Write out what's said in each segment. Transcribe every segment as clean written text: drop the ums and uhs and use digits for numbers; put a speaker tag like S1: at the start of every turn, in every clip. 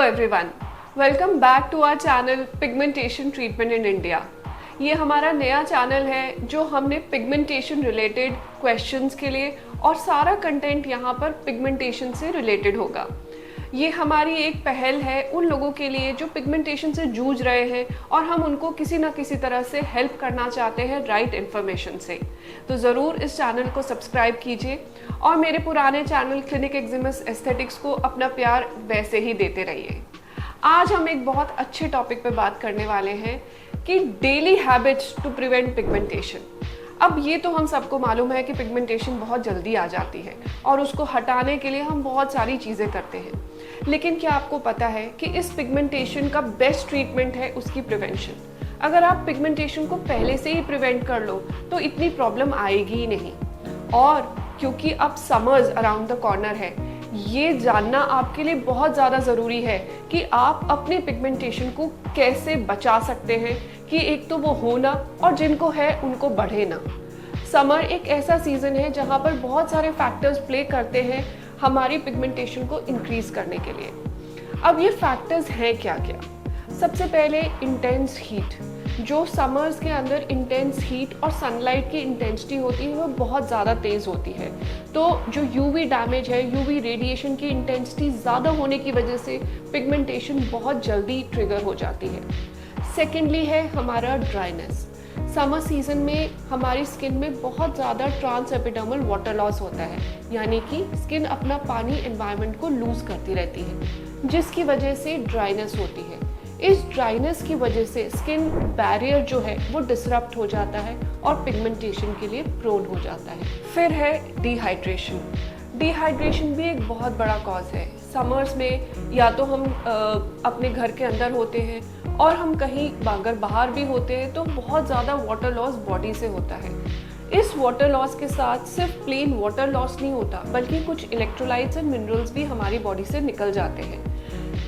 S1: Everyone, welcome back to our channel pigmentation treatment in India. ये हमारा नया channel है जो हमने पिगमेंटेशन रिलेटेड क्वेश्चंस के लिए, और सारा कंटेंट यहाँ पर पिगमेंटेशन से रिलेटेड होगा। ये हमारी एक पहल है उन लोगों के लिए जो पिगमेंटेशन से जूझ रहे हैं और हम उनको किसी ना किसी तरह से हेल्प करना चाहते हैं राइट इन्फॉर्मेशन से। तो ज़रूर इस चैनल को सब्सक्राइब कीजिए और मेरे पुराने चैनल क्लिनिक एक्जिमस एस्थेटिक्स को अपना प्यार वैसे ही देते रहिए। आज हम एक बहुत अच्छे टॉपिक पे बात करने वाले हैं कि daily habits to prevent pigmentation. अब ये तो हम सबको मालूम है कि पिगमेंटेशन बहुत जल्दी आ जाती है और उसको हटाने के लिए हम बहुत सारी चीज़ें करते हैं, लेकिन क्या आपको पता है कि इस पिगमेंटेशन का बेस्ट ट्रीटमेंट है उसकी प्रिवेंशन। अगर आप पिगमेंटेशन को पहले से ही प्रिवेंट कर लो तो इतनी प्रॉब्लम आएगी ही नहीं। और क्योंकि अब समर्स अराउंड द कॉर्नर है, ये जानना आपके लिए बहुत ज़्यादा ज़रूरी है कि आप अपने पिगमेंटेशन को कैसे बचा सकते हैं कि एक तो वो हो ना और जिनको है उनको बढ़े ना। समर एक ऐसा सीज़न है जहाँ पर बहुत सारे फैक्टर्स प्ले करते हैं हमारी पिगमेंटेशन को इंक्रीज़ करने के लिए। अब ये फैक्टर्स हैं क्या क्या? सबसे पहले इंटेंस हीट। जो समर्स के अंदर इंटेंस हीट और सनलाइट की इंटेंसिटी होती है वो बहुत ज़्यादा तेज़ होती है, तो जो यूवी डैमेज है, यूवी रेडिएशन की इंटेंसिटी ज़्यादा होने की वजह से पिगमेंटेशन बहुत जल्दी ट्रिगर हो जाती है। सेकेंडली है हमारा ड्राइनेस। समर सीजन में हमारी स्किन में बहुत ज़्यादा ट्रांस एपिडर्मल वाटर लॉस होता है, यानी कि स्किन अपना पानी एनवायरनमेंट को लूज़ करती रहती है, जिसकी वजह से ड्राइनेस होती है। इस ड्राइनेस की वजह से स्किन बैरियर जो है वो डिसरप्ट हो जाता है और पिगमेंटेशन के लिए प्रोन हो जाता है। फिर है डिहाइड्रेशन। डिहाइड्रेशन भी एक बहुत बड़ा कॉज है। समर्स में या तो हम अपने घर के अंदर होते हैं और हम कहीं अगर बाहर भी होते हैं तो बहुत ज़्यादा वाटर लॉस बॉडी से होता है। इस वाटर लॉस के साथ सिर्फ प्लेन वाटर लॉस नहीं होता, बल्कि कुछ इलेक्ट्रोलाइट्स एंड मिनरल्स भी हमारी बॉडी से निकल जाते हैं।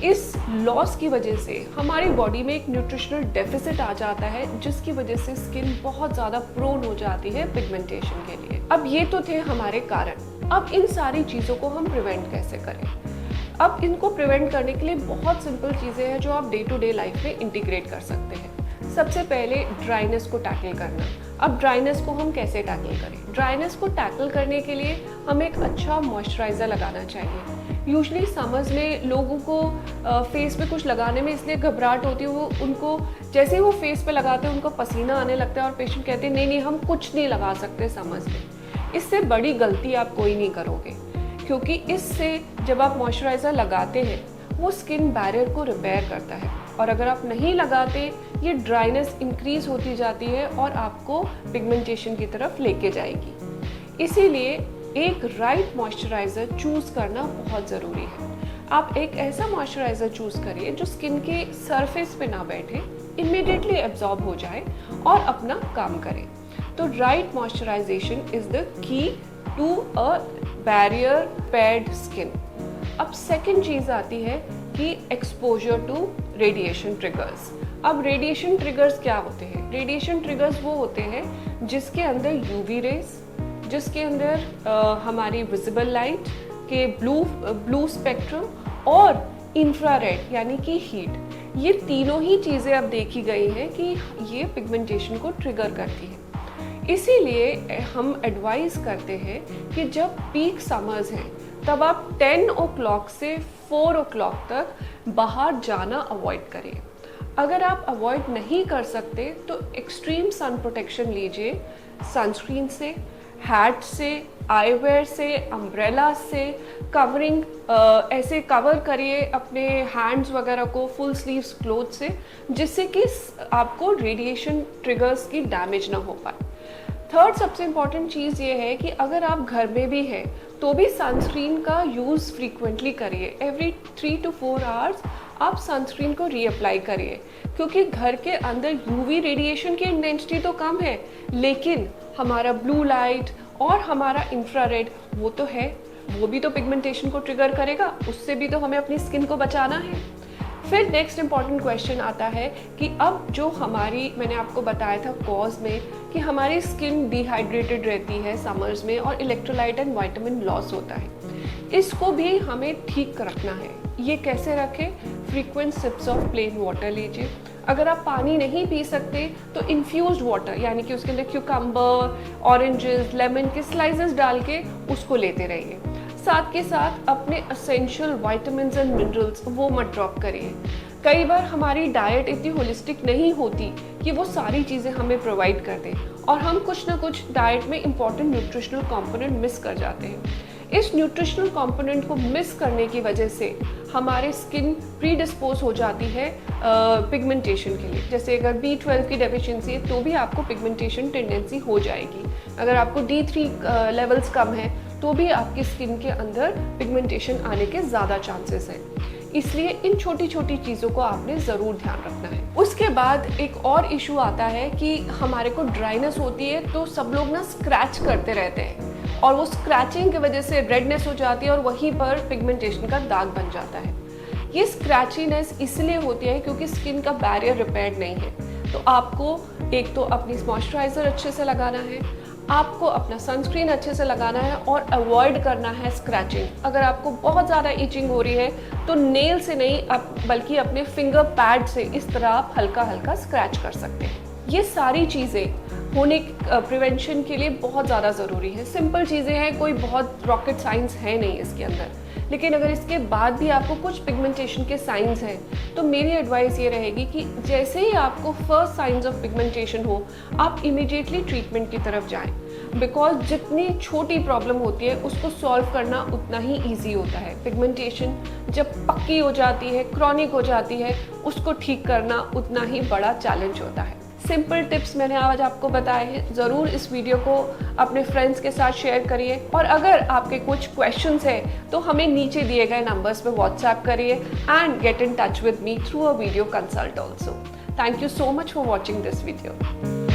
S1: इस लॉस की वजह से हमारी बॉडी में एक न्यूट्रिशनल डेफिसिट आ जाता है, जिसकी वजह से स्किन बहुत ज़्यादा प्रोन हो जाती है पिगमेंटेशन के लिए। अब ये तो थे हमारे कारण। अब इन सारी चीज़ों को हम प्रिवेंट कैसे करें? अब इनको प्रिवेंट करने के लिए बहुत सिंपल चीज़ें हैं जो आप डे टू डे लाइफ में इंटीग्रेट कर सकते हैं। सबसे पहले ड्राइनेस को टैकल करना। अब ड्राइनेस को हम कैसे टैकल करें? ड्राइनेस को टैकल करने के लिए हमें एक अच्छा मॉइस्चराइज़र लगाना चाहिए। यूजुअली समर्स में लोगों को फेस पे कुछ लगाने में इसलिए घबराहट होती है, वो उनको जैसे ही वो फेस पे लगाते हैं उनको पसीना आने लगता है और पेशेंट कहते हैं नहीं हम कुछ नहीं लगा सकते समर्स में। इससे बड़ी गलती आप कोई नहीं करोगे, क्योंकि इससे जब आप मॉइस्चराइज़र लगाते हैं वो स्किन बैरियर को रिपेयर करता है, और अगर आप नहीं लगाते ये ड्राइनेस इंक्रीज होती जाती है और आपको पिगमेंटेशन की तरफ लेके जाएगी। इसीलिए एक राइट मॉइस्चराइज़र चूज़ करना बहुत ज़रूरी है। आप एक ऐसा मॉइस्चराइज़र चूज़ करिए जो स्किन के सरफेस पे ना बैठे, इमीडिएटली एब्जॉर्ब हो जाए और अपना काम करे। तो right moisturisation is the key to a barrier pad skin. अब सेकेंड चीज़ आती है कि एक्सपोजर टू रेडिएशन ट्रिगर्स। अब रेडिएशन ट्रिगर्स क्या होते हैं? रेडिएशन ट्रिगर्स वो होते हैं जिसके अंदर यूवी रेज, जिसके अंदर हमारी विजिबल लाइट के ब्लू स्पेक्ट्रम और इंफ्रारेड यानी कि हीट, ये तीनों ही चीज़ें अब देखी गई हैं कि ये पिगमेंटेशन को ट्रिगर करती है। इसीलिए हम एडवाइस करते हैं कि जब पीक समर्स हैं तब आप 10 o'clock से 4 o'clock तक बाहर जाना अवॉइड करें। अगर आप अवॉइड नहीं कर सकते तो एक्सट्रीम सन प्रोटेक्शन लीजिए, सनस्क्रीन से, हैट से, आईवेयर से, अम्ब्रेला से, कवरिंग ऐसे कवर करिए अपने हैंड्स वगैरह को फुल स्लीव्स क्लोथ से, जिससे कि आपको रेडिएशन ट्रिगर्स की डैमेज ना हो पाए। थर्ड सबसे इम्पॉर्टेंट चीज़ ये है कि अगर आप घर में भी हैं तो भी सनस्क्रीन का यूज़ फ्रीक्वेंटली करिए। एवरी 3 to 4 आवर्स आप सनस्क्रीन को रीअप्लाई करिए, क्योंकि घर के अंदर यूवी रेडिएशन की इंटेंसिटी तो कम है, लेकिन हमारा ब्लू लाइट और हमारा इंफ्रारेड वो तो है, वो भी तो पिगमेंटेशन को ट्रिगर करेगा, उससे भी तो हमें अपनी स्किन को बचाना है। फिर नेक्स्ट इंपॉर्टेंट क्वेश्चन आता है कि अब जो हमारी, मैंने आपको बताया था कॉज में कि हमारी स्किन डिहाइड्रेटेड रहती है समर्स में और इलेक्ट्रोलाइट एंड विटामिन लॉस होता है, इसको भी हमें ठीक रखना है। ये कैसे रखें? Frequent sips of plain water लीजिए। अगर आप पानी नहीं पी सकते तो इन्फ्यूज्ड वाटर, यानी कि उसके अंदर क्यूकम्बर, ऑरेंजेस, लेमन के स्लाइसेस डाल के उसको लेते रहिए। साथ के साथ अपने एसेंशियल विटामिन्स एंड मिनरल्स वो मत ड्रॉप करिए। कई बार हमारी डाइट इतनी होलिस्टिक नहीं होती कि वो सारी चीज़ें हमें प्रोवाइड कर दें और हम कुछ ना कुछ डाइट में इंपॉर्टेंट न्यूट्रिशनल कंपोनेंट मिस कर जाते हैं। इस न्यूट्रिशनल कंपोनेंट को मिस करने की वजह से हमारे स्किन प्रीडिस्पोज हो जाती है पिगमेंटेशन के लिए। जैसे अगर B12 की डेफिशिएंसी है तो भी आपको पिगमेंटेशन टेंडेंसी हो जाएगी। अगर आपको D3 लेवल्स कम है तो भी आपकी स्किन के अंदर पिगमेंटेशन आने के ज़्यादा चांसेस हैं। इसलिए इन छोटी छोटी चीज़ों को आपने ज़रूर ध्यान रखना है। उसके बाद एक और इशू आता है कि हमारे को ड्राइनेस होती है तो सब लोग ना स्क्रैच करते रहते हैं और वो स्क्रैचिंग की वजह से रेडनेस हो जाती है और वहीं पर पिगमेंटेशन का दाग बन जाता है। ये स्क्रैचीनेस इसलिए होती है क्योंकि स्किन का बैरियर रिपेयर्ड नहीं है। तो आपको एक तो अपनी मॉइस्चराइज़र अच्छे से लगाना है, आपको अपना सनस्क्रीन अच्छे से लगाना है और अवॉइड करना है स्क्रैचिंग। अगर आपको बहुत ज़्यादा इचिंग हो रही है तो नेल से नहीं बल्कि अपने फिंगर पैड से इस तरह आप हल्का हल्का स्क्रैच कर सकते हैं। ये सारी चीज़ें होने प्रिवेंशन के लिए बहुत ज़्यादा ज़रूरी है। सिंपल चीज़ें हैं, कोई बहुत रॉकेट साइंस है नहीं इसके अंदर। लेकिन अगर इसके बाद भी आपको कुछ पिगमेंटेशन के साइंस हैं तो मेरी एडवाइस ये रहेगी कि जैसे ही आपको फर्स्ट साइंस ऑफ पिगमेंटेशन हो आप इमीडिएटली ट्रीटमेंट की तरफ जाएं। बिकॉज जितनी छोटी प्रॉब्लम होती है उसको सॉल्व करना उतना ही ईजी होता है। पिगमेंटेशन जब पक्की हो जाती है, क्रॉनिक हो जाती है, उसको ठीक करना उतना ही बड़ा चैलेंज होता है। सिंपल टिप्स मैंने आज आपको बताए हैं। ज़रूर इस वीडियो को अपने फ्रेंड्स के साथ शेयर करिए और अगर आपके कुछ क्वेश्चंस हैं तो हमें नीचे दिए गए नंबर्स पे व्हाट्सएप करिए and get in touch with me through a video consult also. Thank you so much for watching this video.